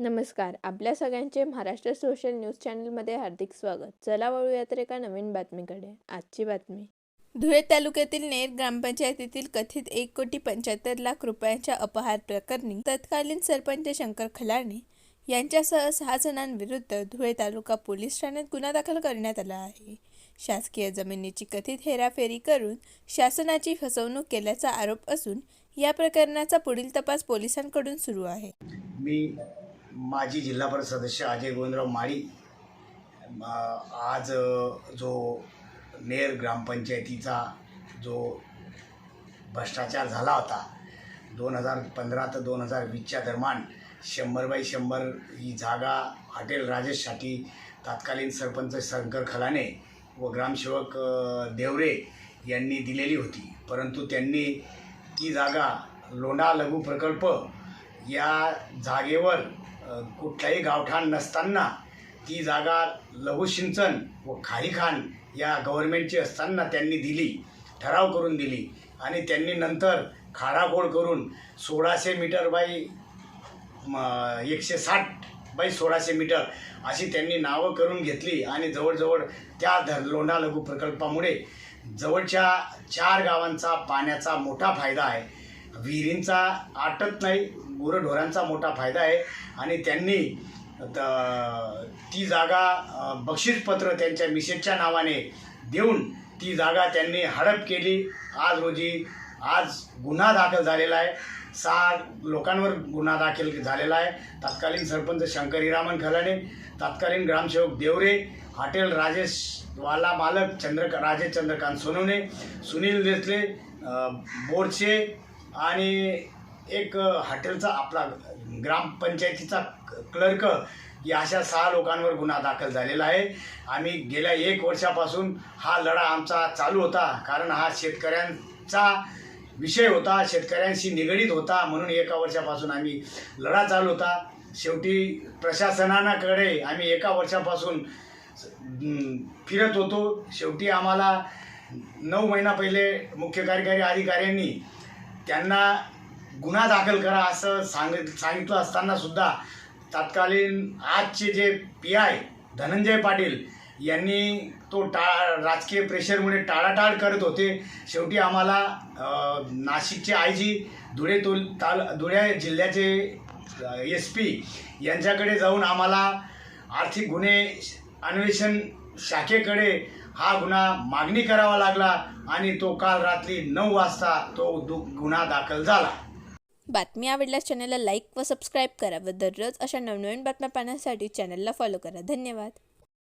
नमस्कार. आपल्या सगळ्यांचे महाराष्ट्र सोशल न्यूज चॅनलमध्ये हार्दिक स्वागत. चला वळूया तर एका नवीन बातमीकडे. आजची बातमी. धुळे तालुक्यातील नेर ग्रामपंचायतीतील कथित 1,75,00,000 रुपयांच्या अपहार प्रकरणी तत्कालीन सरपंच शंकर खलाणे यांच्यासह 6 जणांविरुद्ध धुळे तालुका पोलीस ठाण्यात गुन्हा दाखल करण्यात आला आहे. शासकीय जमिनीची कथित हेराफेरी करून शासनाची फसवणूक केल्याचा आरोप असून या प्रकरणाचा पुढील तपास पोलिसांकडून सुरू आहे. मी माजी जिल्हा परिषद सदस्य अजय गोविंदराव माळी आज जो नेर ग्रामपंचायतीचा जो भ्रष्टाचार झाला होता 2015 ते 2020च्या दरम्यान 100/100 ही जागा हॉटेल राजेशसाठी तत्कालीन सरपंच शंकर खलाणे व ग्रामसेवक देवरे यांनी दिलेली होती. परंतु त्यांनी ती जागा लोंढा लघु प्रकल्प या जागेवर कुठलाही गावठाण नसताना ती जागा लघु सिंचन व खारीखान या गव्हर्नमेंटची असताना त्यांनी दिली, ठराव करून दिली आणि त्यांनी नंतर खाडाखोड करून 1600 मीटर बाय 160/1600 मीटर अशी त्यांनी नावं करून घेतली आणि जवळजवळ त्या लोंढा लघु प्रकल्पामुळे जवळच्या 4 गावांचा पाण्याचा मोठा फायदा आहे, विहिरींचा आटत नाही, गुरंढोरांचा मोठा फायदा आहे आणि त्यांनी ती जागा बक्षीसपत्र त्यांच्या मिसेसच्या नावाने देऊन ती जागा त्यांनी हडप केली. आज गुन्हा दाखल झालेला आहे. 6 लोकांवर गुन्हा दाखल झालेला आहे. तत्कालीन सरपंच शंकर हिरामन खलाणे, तत्कालीन ग्रामसेवक देवरे, हॉटेल राजेशवाला मालक राजेश चंद्रकांत सोनवणे, सुनील देसले, बोरचे आणि एक हॉटेलचा आपला ग्रामपंचायतीचा क्लर्क या अशा 6 लोकांवर गुन्हा दाखल झालेला आहे. आम्ही गेल्या 1 वर्षापासून हा लढा आमचा चालू होता, कारण हा शेतकऱ्यांचा विषय होता, शेतकऱ्यांशी निगडीत होता, म्हणून 1 वर्षापासून आम्ही लढा चालू होता. शेवटी प्रशासनाकडे आम्ही 1 वर्षापासून फिरत होतो. शेवटी आम्हाला 9 महिना पहिले मुख्य कार्यकारी अधिकाऱ्यांनी त्यांना गुन्हा दाखल करा असं सांगितलं असताना सुद्धा तत्कालीन आजचे जे PI धनंजय पाटील यांनी तो राजकीय प्रेशरमुळे टाळाटाळ करत होते. शेवटी आम्हाला नाशिकचे IG, धुळे जिल्ह्याचे SP यांच्याकडे जाऊन आम्हाला आर्थिक गुन्हे अन्वेषण शाखेकडे हा गुन्हा मागणी करावा लागला आणि तो काल रात्री 9 वाजता तो गुन्हा दाखल झाला. बातमी आवडल्यास चॅनलला लाईक व सबस्क्राईब करा व दररोज अशा नवनवीन बातम्या पाहण्यासाठी चॅनलला फॉलो करा. धन्यवाद.